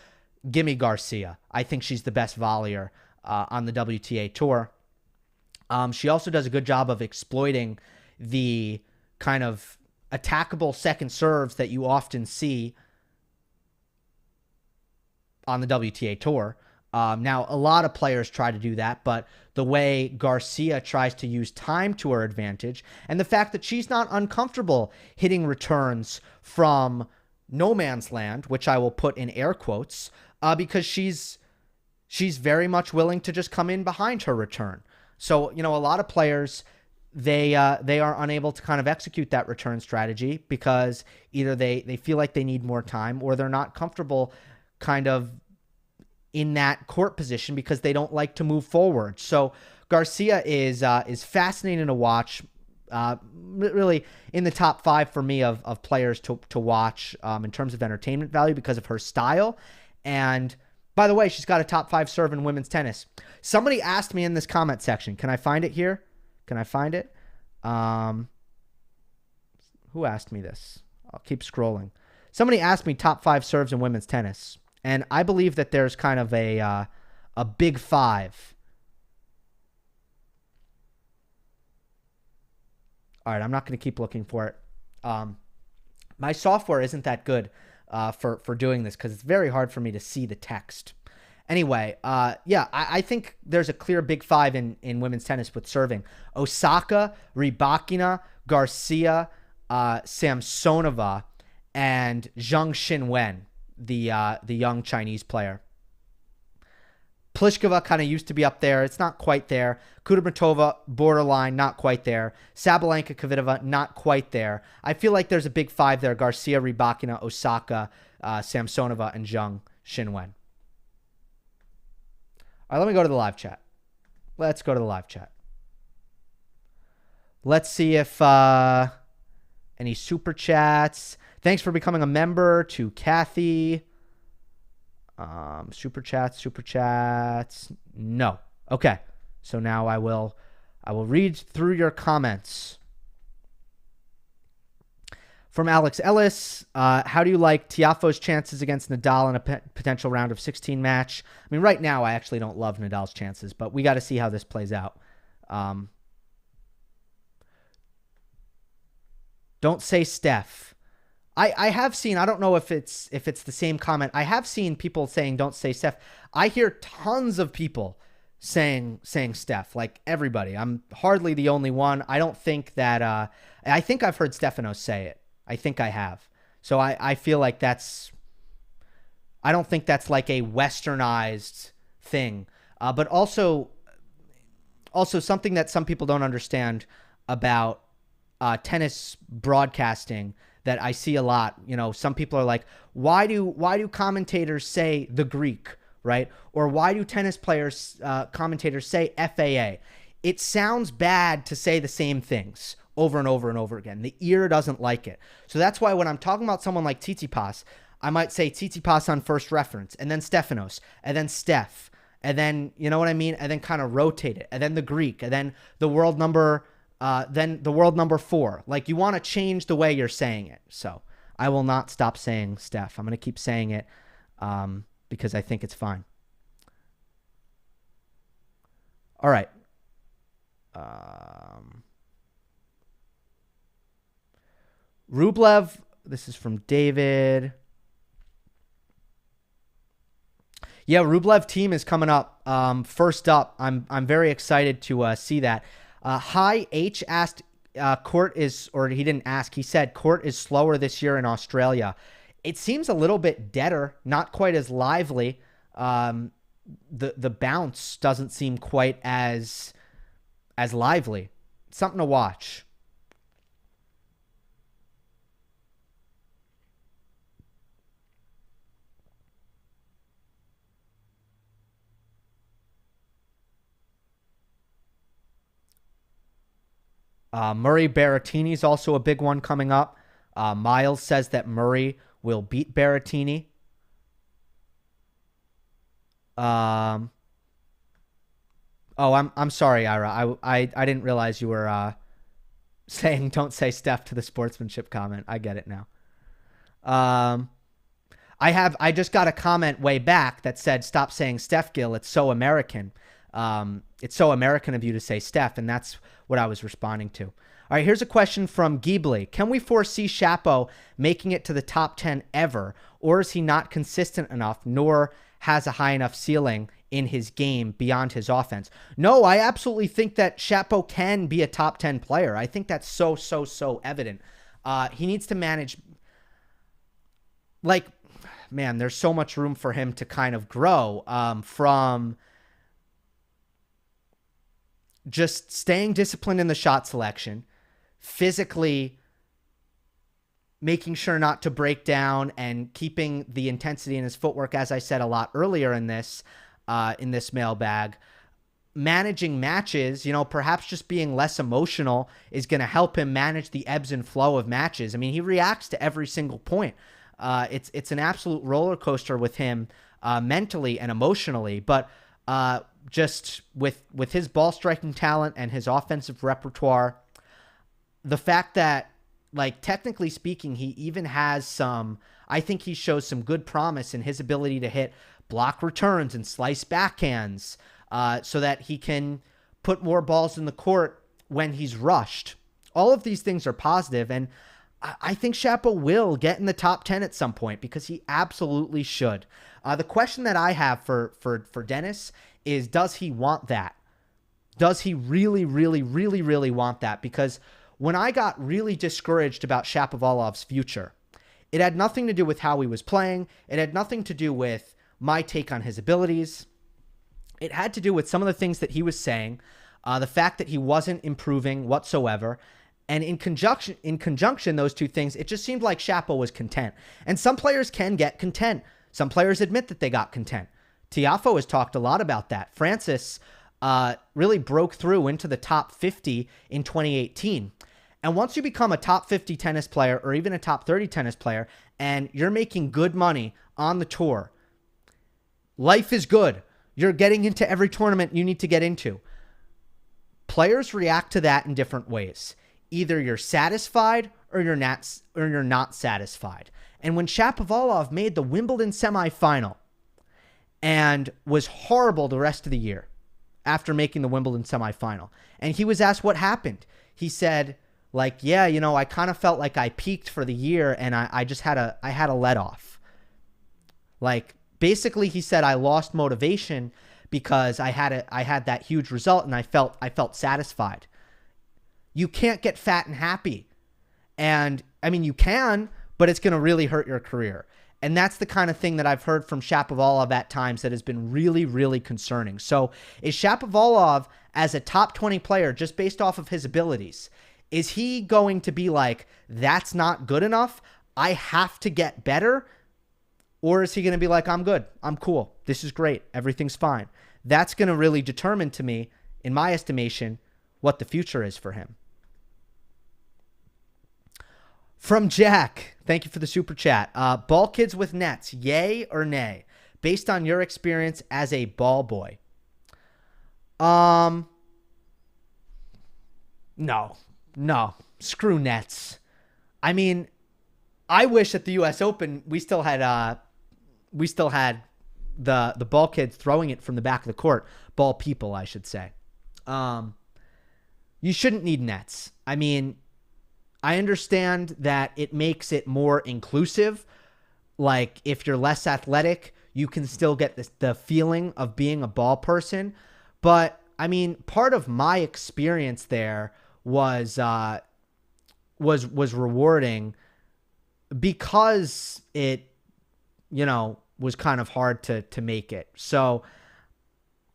gimme Garcia. I think she's the best volleyer on the WTA Tour. She also does a good job of exploiting the kind of attackable second serves that you often see on the WTA Tour. Now, a lot of players try to do that, but the way Garcia tries to use time to her advantage, and the fact that she's not uncomfortable hitting returns from no man's land, which I will put in air quotes, because she's very much willing to just come in behind her return. So, a lot of players, they are unable to kind of execute that return strategy because either they feel like they need more time, or they're not comfortable kind of in that court position because they don't like to move forward. So Garcia is fascinating to watch. Really in the top 5 for me of players to watch in terms of entertainment value because of her style. And by the way, she's got a top 5 serve in women's tennis. Somebody asked me in this comment section. Can I find it here? Can I find it? Who asked me this? I'll keep scrolling. Somebody asked me top 5 serves in women's tennis. And I believe that there's kind of a big 5. All right, I'm not going to keep looking for it. My software isn't that good for doing this because it's very hard for me to see the text. Anyway, I think there's a clear big 5 in women's tennis with serving. Osaka, Rybakina, Garcia, Samsonova, and Zheng Xinwen, the young Chinese player. Pliskova kind of used to be up there. It's not quite there. Kudermetova, borderline, not quite there. Sabalenka, Kvitova, not quite there. I feel like there's a big 5 there. Garcia, Rybakina, Osaka, Samsonova, and Zheng Xinwen. All right, let me go to the live chat. Let's go to the live chat. Let's see if any super chats. Thanks for becoming a member to Kathy. Super chats. No. Okay. So now I will read through your comments. From Alex Ellis, how do you like Tiafoe's chances against Nadal in a potential round of 16 match? I mean, right now I actually don't love Nadal's chances, but we got to see how this plays out. Don't say Steph. I have seen, I don't know if it's the same comment. I have seen people saying don't say Steph. I hear tons of people saying Steph, like everybody. I'm hardly the only one. I don't think that I think I've heard Stefanos say it. I think I have. So I feel like I don't think that's like a westernized thing. But also something that some people don't understand about tennis broadcasting that I see a lot. Some people are like, why do commentators say the Greek, right? Or why do tennis players, commentators say FAA? It sounds bad to say the same things over and over and over again. The ear doesn't like it. So that's why when I'm talking about someone like Tsitsipas, I might say Tsitsipas on first reference, and then Stefanos, and then Steph, and then, you know what I mean? And then kind of rotate it, and then the Greek, and then the world number 4. Like, you want to change the way you're saying it. So I will not stop saying Steph. I'm going to keep saying it because I think it's fine. All right. Rublev, this is from David. Yeah, Rublev team is coming up. First up, I'm very excited to see that. Hi H asked, court is, or he didn't ask, he said court is slower this year in Australia. It seems a little bit deader, not quite as lively. The bounce doesn't seem quite as lively. Something to watch. Murray Berrettini is also a big one coming up. Miles says that Murray will beat Berrettini. Oh, I'm sorry, Ira. I didn't realize you were saying don't say Steph to the sportsmanship comment. I get it now. I just got a comment way back that said stop saying Steph, Gill. It's so American. It's so American of you to say Steph, and that's what I was responding to. All right, here's a question from Ghibli. Can we foresee Shapo making it to the top 10 ever, or is he not consistent enough, nor has a high enough ceiling in his game beyond his offense. No, I absolutely think that Shapo can be a top 10 player. I think that's so evident. He needs to manage, like, man, there's so much room for him to kind of grow from just staying disciplined in the shot selection, physically making sure not to break down and keeping the intensity in his footwork, as I said a lot earlier in this mailbag. Managing matches, perhaps just being less emotional is going to help him manage the ebbs and flow of matches. I mean, he reacts to every single point. It's an absolute roller coaster with him mentally and emotionally, but just with his ball striking talent and his offensive repertoire, the fact that, like, technically speaking, he even has I think he shows some good promise in his ability to hit block returns and slice backhands so that he can put more balls in the court when he's rushed. All of these things are positive, and I think Shapo will get in the top 10 at some point because he absolutely should. The question that I have for Dennis is, does he want that? Does he really want that? Because when I got really discouraged about Shapovalov's future, it had nothing to do with how he was playing. It had nothing to do with my take on his abilities. It had to do with some of the things that he was saying, the fact that he wasn't improving whatsoever. And in conjunction, those two things, it just seemed like Shapo was content. And some players can get content. Some players admit that they got content. Tiafoe has talked a lot about that. Francis really broke through into the top 50 in 2018. And once you become a top 50 tennis player or even a top 30 tennis player and you're making good money on the tour, life is good. You're getting into every tournament you need to get into. Players react to that in different ways. Either you're satisfied or you're not satisfied. And when Shapovalov made the Wimbledon semifinal and was horrible the rest of the year after making the Wimbledon semifinal, and he was asked what happened, he said, like, yeah, I kind of felt like I peaked for the year and I just had a let off. Like, basically he said, I lost motivation because I had that huge result and I felt satisfied. You can't get fat and happy. And I mean, you can, but it's going to really hurt your career. And that's the kind of thing that I've heard from Shapovalov at times that has been really concerning. So is Shapovalov, as a top 20 player, just based off of his abilities, is he going to be like, that's not good enough, I have to get better? Or is he going to be like, I'm good, I'm cool, this is great, everything's fine? That's going to really determine, to me, in my estimation, what the future is for him. From Jack, thank you for the super chat. Ball kids with nets, yay or nay, based on your experience as a ball boy? No, screw nets. I mean, I wish at the U.S. Open we still had the ball kids throwing it from the back of the court. Ball people, I should say. You shouldn't need nets. I mean, I understand that it makes it more inclusive. Like, if you're less athletic, you can still get the feeling of being a ball person. But I mean, part of my experience there was rewarding because it, was kind of hard to make it. So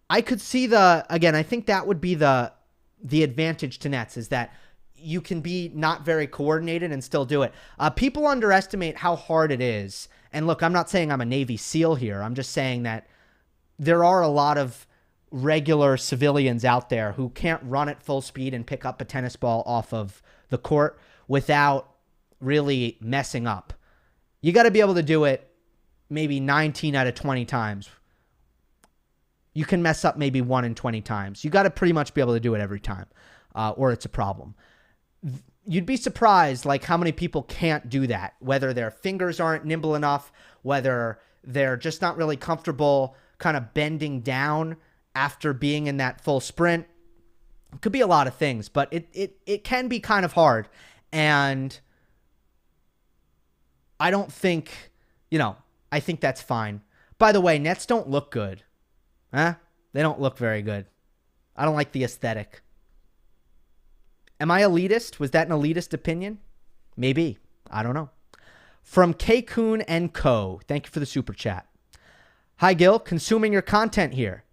I could see I think that would be the advantage to nets, is that you can be not very coordinated and still do it. People underestimate how hard it is. And look, I'm not saying I'm a Navy SEAL here. I'm just saying that there are a lot of regular civilians out there who can't run at full speed and pick up a tennis ball off of the court without really messing up. You got to be able to do it maybe 19 out of 20 times. You can mess up maybe 1 in 20 times. You got to pretty much be able to do it every time, or it's a problem. You'd be surprised like how many people can't do that, whether their fingers aren't nimble enough, whether they're just not really comfortable kind of bending down after being in that full sprint. It could be a lot of things, but it can be kind of hard. And I don't think, I think that's fine. By the way, Nets don't look good. Huh? They don't look very good. I don't like the aesthetic. Am I elitist? Was that an elitist opinion? Maybe. I don't know. From K Kuhn and Co. Thank you for the super chat. Hi, Gill. Consuming your content here.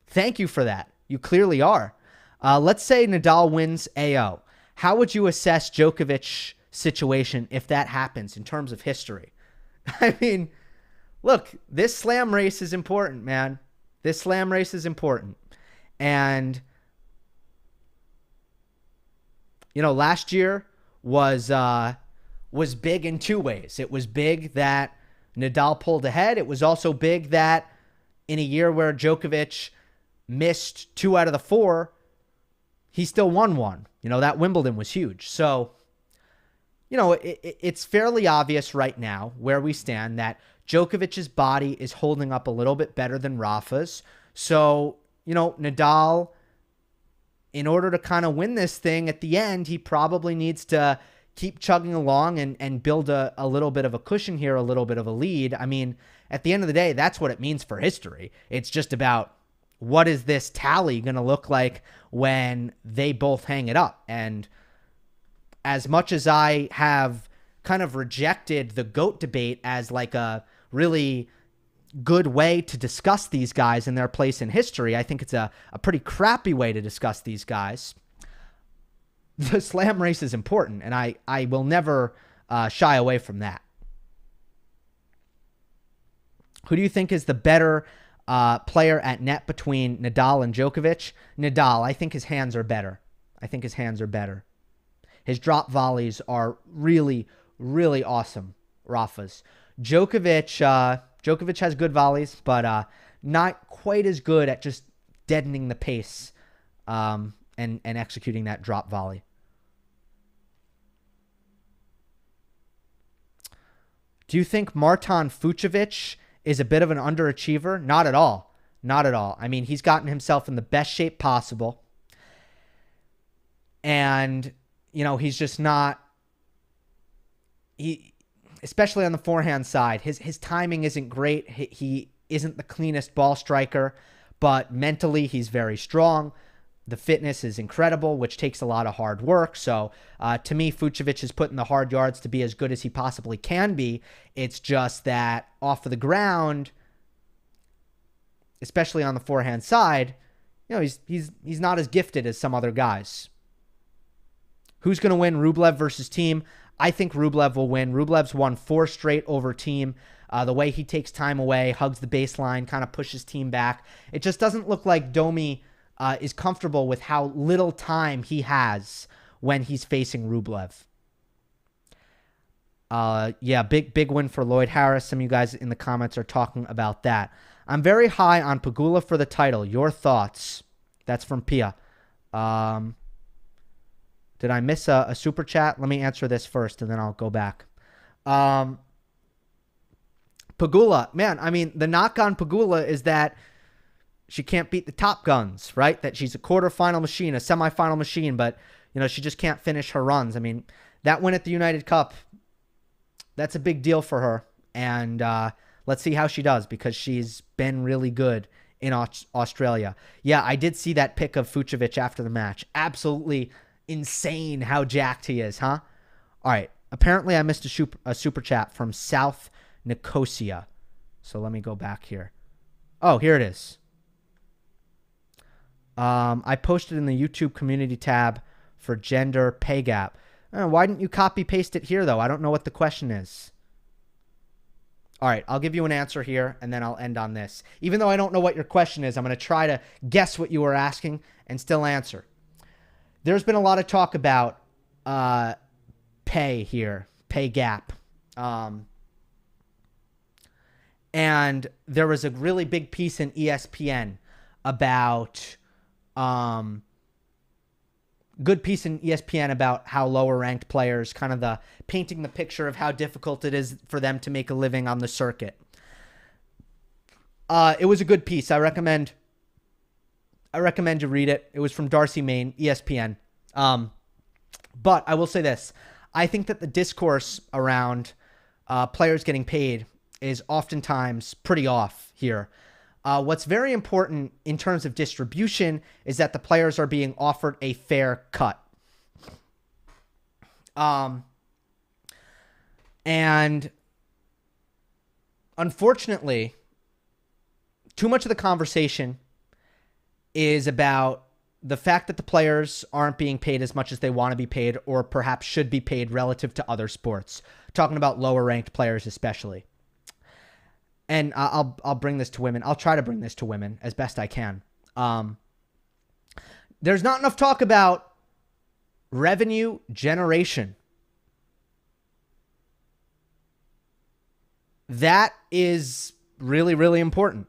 Thank you for that. You clearly are. Let's say Nadal wins AO. How would you assess Djokovic's situation if that happens in terms of history? I mean, look, this slam race is important, man. This slam race is important. And, last year was big in two ways. It was big that Nadal pulled ahead. It was also big that in a year where Djokovic missed 2 out of the 4, he still won one. That Wimbledon was huge. So, it's fairly obvious right now where we stand that Djokovic's body is holding up a little bit better than Rafa's. So, Nadal, in order to kind of win this thing at the end, he probably needs to keep chugging along and build a little bit of a cushion here, a little bit of a lead. I mean, at the end of the day, that's what it means for history. It's just about what is this tally going to look like when they both hang it up. And as much as I have kind of rejected the GOAT debate as like a really good way to discuss these guys and their place in history, I think it's a pretty crappy way to discuss these guys. The slam race is important, and I will never shy away from that. Who do you think is the better player at net between Nadal and Djokovic? Nadal. I think his hands are better. His drop volleys are really, really awesome, Rafa's. Djokovic has good volleys, but not quite as good at just deadening the pace and executing that drop volley. Do you think Marton Fucsovics is a bit of an underachiever? Not at all. Not at all. I mean, he's gotten himself in the best shape possible. And, he's just not... Especially on the forehand side, his timing isn't great. He isn't the cleanest ball striker, but mentally he's very strong. The fitness is incredible, which takes a lot of hard work. So to me, Fucsovics is putting the hard yards to be as good as he possibly can be. It's just that off of the ground, especially on the forehand side, he's not as gifted as some other guys. Who's going to win, Rublev versus Thiem? I think Rublev will win. Rublev's won 4 straight over Thiem. The way he takes time away, hugs the baseline, kind of pushes Thiem back. It just doesn't look like Domi is comfortable with how little time he has when he's facing Rublev. Yeah, big win for Lloyd Harris. Some of you guys in the comments are talking about that. I'm very high on Pegula for the title. Your thoughts? That's from Pia. Did I miss a super chat? Let me answer this first, and then I'll go back. Pegula, man, I mean, the knock on Pegula is that she can't beat the top guns, right? That she's a quarterfinal machine, a semifinal machine, but, she just can't finish her runs. I mean, that win at the United Cup, that's a big deal for her. And let's see how she does, because she's been really good in Australia. Yeah, I did see that pic of Fucsovics after the match. Absolutely insane how jacked he is, huh? All right. Apparently, I missed a super chat from South Nicosia. So let me go back here. Oh, here it is. I posted in the YouTube community tab for gender pay gap. Why didn't you copy paste it here, though? I don't know what the question is. All right, I'll give you an answer here, and then I'll end on this. Even though I don't know what your question is, I'm going to try to guess what you were asking and still answer. There's been a lot of talk about pay here, pay gap. And there was a really big piece in ESPN about, good piece in ESPN about how lower ranked players, kind of painting the picture of how difficult it is for them to make a living on the circuit. It was a good piece. I recommend you read it. It was from Darcy Main, ESPN. But I will say this. I think that the discourse around players getting paid is oftentimes pretty off here. What's very important in terms of distribution is that the players are being offered a fair cut. And unfortunately, too much of the conversation is about the fact that the players aren't being paid as much as they want to be paid, or perhaps should be paid relative to other sports. Talking about lower ranked players especially. And I'll bring this to women. I'll try to bring this to women as best I can. There's not enough talk about revenue generation. That is really, really important.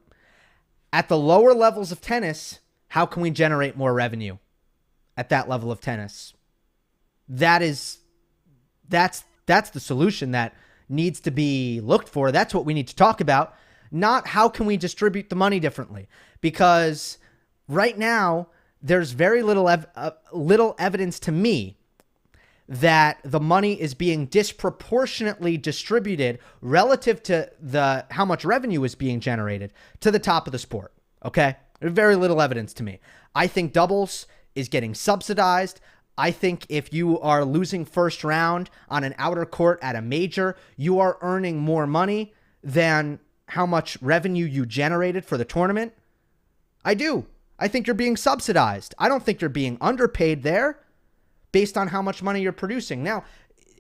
At the lower levels of tennis, how can we generate more revenue at that level of tennis? That's the solution that needs to be looked for. That's what we need to talk about, not how can we distribute the money differently. Because right now, there's very little evidence to me that the money is being disproportionately distributed relative to how much revenue is being generated to the top of the sport. Okay? Very little evidence to me. I think doubles is getting subsidized. I think if you are losing first round on an outer court at a major, you are earning more money than how much revenue you generated for the tournament. I do. I think you're being subsidized. I don't think you're being underpaid there based on how much money you're producing. Now,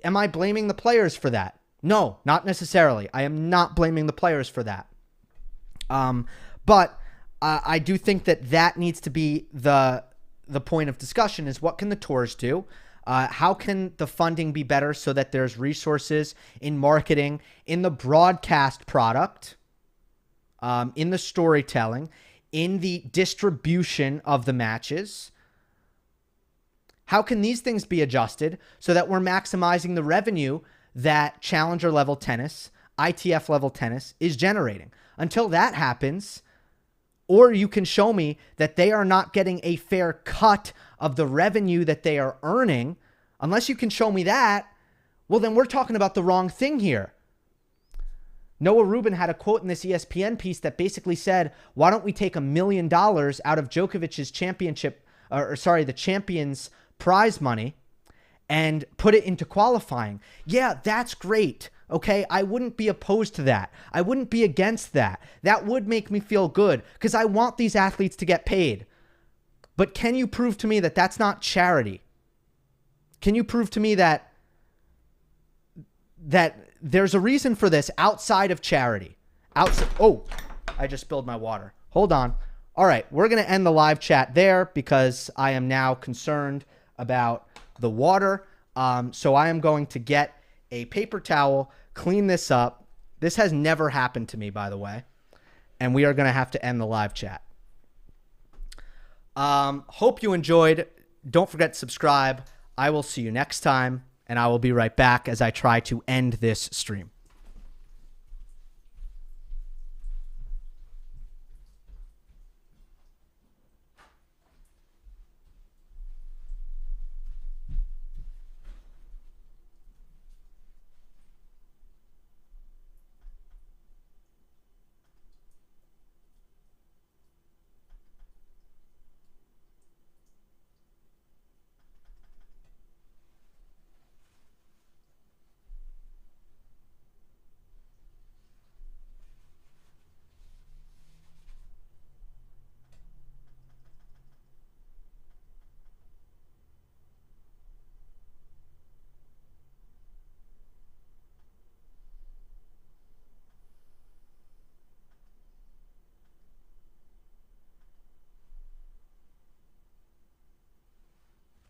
am I blaming the players for that? No, not necessarily. I am not blaming the players for that. But I do think that needs to be the point of discussion, is what can the tours do? How can the funding be better so that there's resources in marketing, in the broadcast product, in the storytelling, in the distribution of the matches? How can these things be adjusted so that we're maximizing the revenue that challenger level tennis, ITF level tennis is generating? Until that happens, or you can show me that they are not getting a fair cut of the revenue that they are earning. Unless you can show me that, well, then we're talking about the wrong thing here. Noah Rubin had a quote in this ESPN piece that basically said, why don't we take $1 million out of Djokovic's the champion's prize money and put it into qualifying? Yeah, that's great. Okay, I wouldn't be opposed to that. I wouldn't be against that. That would make me feel good because I want these athletes to get paid. But can you prove to me that that's not charity? Can you prove to me that there's a reason for this outside of charity? Oh, I just spilled my water. Hold on. All right, we're going to end the live chat there because I am now concerned about the water. So I am going to get a paper towel, clean this up. This has never happened to me, by the way. And we are going to have to end the live chat. Hope you enjoyed. Don't forget to subscribe. I will see you next time, and I will be right back as I try to end this stream.